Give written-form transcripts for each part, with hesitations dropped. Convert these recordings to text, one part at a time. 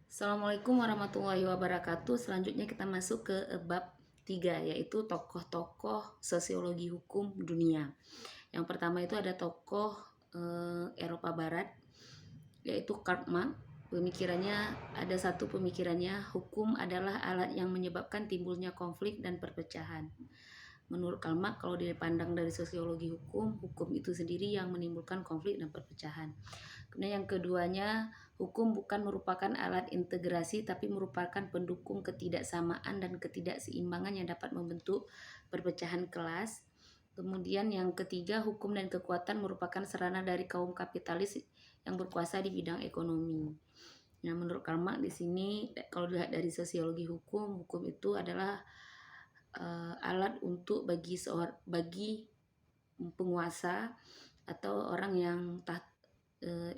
Assalamualaikum warahmatullahi wabarakatuh. Selanjutnya kita masuk ke bab 3, yaitu tokoh-tokoh sosiologi hukum dunia. Yang pertama itu ada tokoh Eropa Barat, yaitu Karl Marx. Pemikirannya ada satu pemikirannya, hukum adalah alat yang menyebabkan timbulnya konflik dan perpecahan. Menurut Karl Marx, kalau dipandang dari sosiologi hukum, hukum itu sendiri yang menimbulkan konflik dan perpecahan. Kemudian yang keduanya, hukum bukan merupakan alat integrasi tapi merupakan pendukung ketidaksamaan dan ketidakseimbangan yang dapat membentuk perpecahan kelas. Kemudian yang ketiga, hukum dan kekuatan merupakan sarana dari kaum kapitalis yang berkuasa di bidang ekonomi. Nah, menurut Karl Marx di sini kalau dilihat dari sosiologi hukum, hukum itu adalah alat untuk bagi penguasa atau orang yang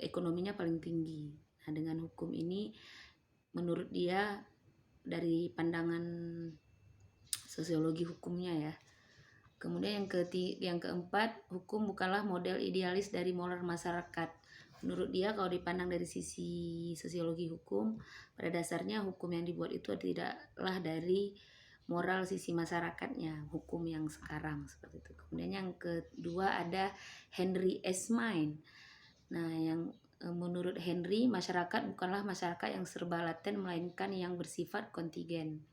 ekonominya paling tinggi. Nah, dengan hukum ini menurut dia dari pandangan sosiologi hukumnya ya. Kemudian yang keempat, hukum bukanlah model idealis dari moral masyarakat. Menurut dia kalau dipandang dari sisi sosiologi hukum, pada dasarnya hukum yang dibuat itu tidaklah dari moral sisi masyarakatnya, hukum yang sekarang seperti itu. Kemudian yang kedua ada Henry S. Maine. Nah, yang menurut Henry, masyarakat bukanlah masyarakat yang serba laten, melainkan yang bersifat kontingen.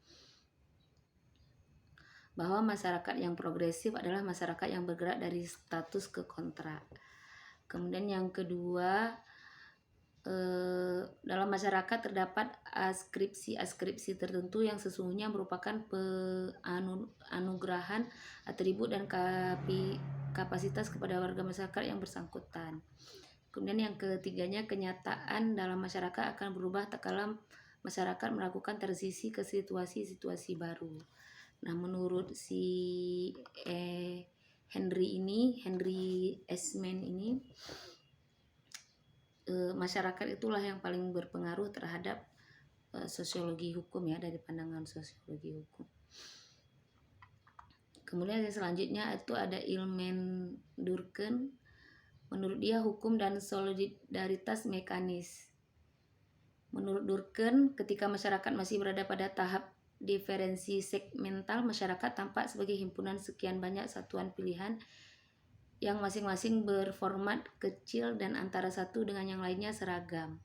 Bahwa masyarakat yang progresif adalah masyarakat yang bergerak dari status ke kontrak. Kemudian yang kedua, dalam masyarakat terdapat askripsi-askripsi tertentu yang sesungguhnya merupakan penganugerahan atribut dan kapasitas kepada warga masyarakat yang bersangkutan. Kemudian yang ketiganya, kenyataan dalam masyarakat akan berubah tak kala masyarakat melakukan transisi ke situasi-situasi baru. Nah, menurut si Henry S. Maine ini, masyarakat itulah yang paling berpengaruh terhadap sosiologi hukum ya, dari pandangan sosiologi hukum. Kemudian yang selanjutnya itu ada Ilmen Durkheim. Menurut dia hukum dan solidaritas mekanis. Menurut Durkheim, ketika masyarakat masih berada pada tahap diferensi segmental, masyarakat tampak sebagai himpunan sekian banyak satuan pilihan yang masing-masing berformat kecil dan antara satu dengan yang lainnya seragam.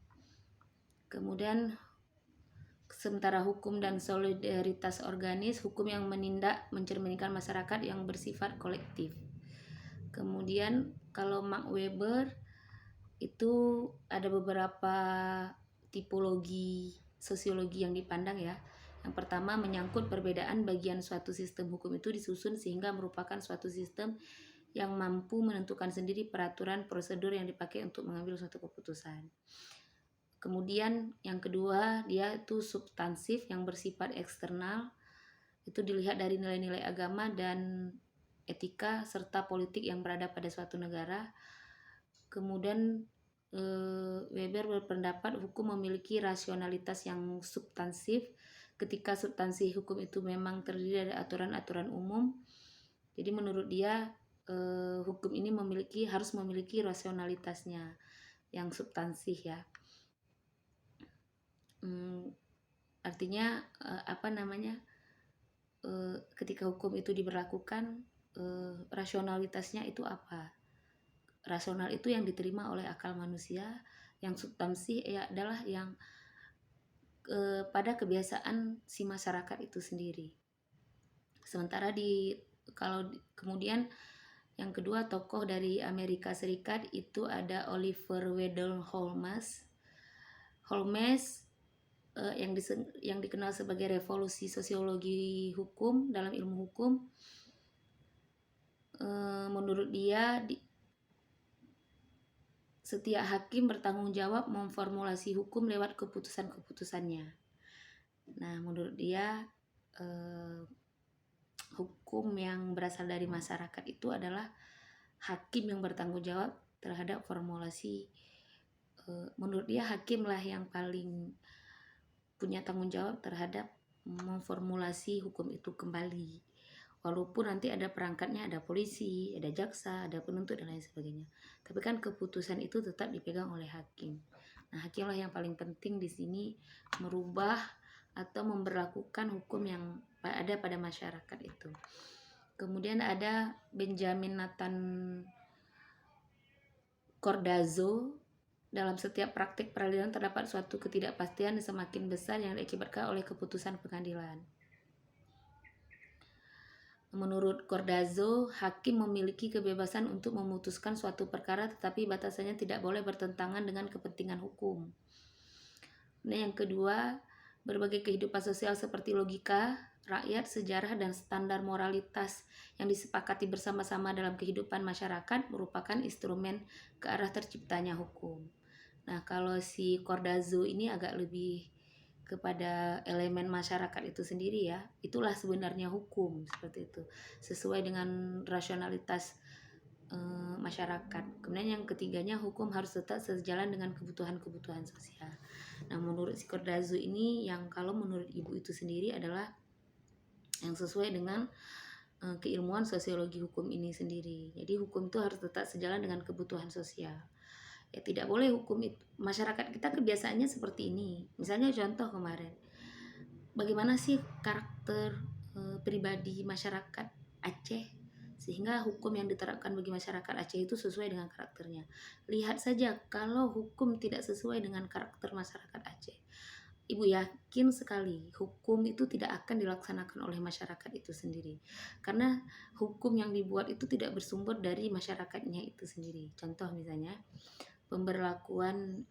Kemudian sementara hukum dan solidaritas organis, hukum yang menindak mencerminkan masyarakat yang bersifat kolektif. Kemudian kalau Max Weber itu ada beberapa tipologi sosiologi yang dipandang ya. Yang pertama, menyangkut perbedaan bagian suatu sistem hukum itu disusun sehingga merupakan suatu sistem yang mampu menentukan sendiri peraturan prosedur yang dipakai untuk mengambil suatu keputusan. Kemudian yang kedua, dia itu substansif yang bersifat eksternal. Itu dilihat dari nilai-nilai agama dan etika serta politik yang berada pada suatu negara. Kemudian Weber berpendapat hukum memiliki rasionalitas yang substansif ketika substansi hukum itu memang terdiri dari aturan-aturan umum. Jadi menurut dia hukum ini harus memiliki rasionalitasnya yang substansif ya. Artinya ketika hukum itu diberlakukan, rasionalitasnya itu apa? Rasional itu yang diterima oleh akal manusia, yang substansi adalah yang pada kebiasaan si masyarakat itu sendiri. Sementara kemudian yang kedua, tokoh dari Amerika Serikat itu ada Oliver Wendell Holmes. Holmes yang dikenal sebagai revolusi sosiologi hukum dalam ilmu hukum. Menurut dia setiap hakim bertanggung jawab memformulasi hukum lewat keputusan-keputusannya. Nah, menurut dia hukum yang berasal dari masyarakat itu adalah hakim yang bertanggung jawab terhadap formulasi. Menurut dia hakimlah yang paling punya tanggung jawab terhadap memformulasi hukum itu kembali. Walaupun nanti ada perangkatnya, ada polisi, ada jaksa, ada penuntut dan lain sebagainya. Tapi kan keputusan itu tetap dipegang oleh hakim. Nah, hakimlah yang paling penting di sini merubah atau memberlakukan hukum yang ada pada masyarakat itu. Kemudian ada Benjamin Nathan Cordazo. Dalam setiap praktik peradilan terdapat suatu ketidakpastian semakin besar yang diakibatkan oleh keputusan pengadilan. Menurut Cordazo, hakim memiliki kebebasan untuk memutuskan suatu perkara, tetapi batasannya tidak boleh bertentangan dengan kepentingan hukum. Nah, yang kedua, berbagai kehidupan sosial seperti logika, rakyat, sejarah, dan standar moralitas yang disepakati bersama-sama dalam kehidupan masyarakat merupakan instrumen ke arah terciptanya hukum. Nah, kalau si Cordazo ini agak lebih kepada elemen masyarakat itu sendiri ya. Itulah sebenarnya hukum, seperti itu. Sesuai dengan rasionalitas masyarakat. Kemudian yang ketiganya, hukum harus tetap sejalan dengan kebutuhan-kebutuhan sosial. Nah, menurut si Cordazo ini, yang kalau menurut ibu itu sendiri adalah yang sesuai dengan keilmuan sosiologi hukum ini sendiri. Jadi hukum itu harus tetap sejalan dengan kebutuhan sosial. Ya, tidak boleh hukum itu, masyarakat kita kebiasaannya seperti ini. Misalnya contoh kemarin, bagaimana sih karakter pribadi masyarakat Aceh sehingga hukum yang diterapkan bagi masyarakat Aceh itu sesuai dengan karakternya. Lihat saja kalau hukum tidak sesuai dengan karakter masyarakat Aceh, ibu yakin sekali hukum itu tidak akan dilaksanakan oleh masyarakat itu sendiri, karena hukum yang dibuat itu tidak bersumber dari masyarakatnya itu sendiri. Contoh misalnya pemberlakuan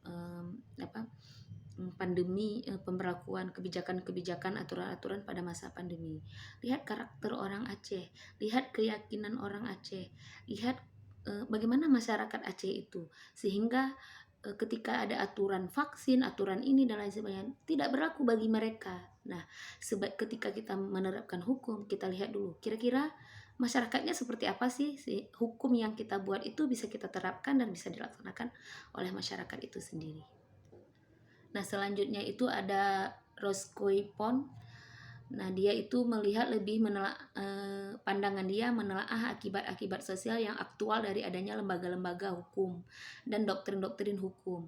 pandemi, pemberlakuan kebijakan-kebijakan, aturan-aturan pada masa pandemi. Lihat karakter orang Aceh, lihat keyakinan orang Aceh, lihat bagaimana masyarakat Aceh itu, sehingga ketika ada aturan vaksin, aturan ini dan lain sebagainya tidak berlaku bagi mereka. Nah, ketika kita menerapkan hukum, kita lihat dulu kira-kira masyarakatnya seperti apa sih, hukum yang kita buat itu bisa kita terapkan dan bisa dilaksanakan oleh masyarakat itu sendiri. Nah, selanjutnya itu ada Roscoe Pond. Nah, dia itu melihat lebih pandangan dia menelaah akibat-akibat sosial yang aktual dari adanya lembaga-lembaga hukum dan doktrin-doktrin hukum.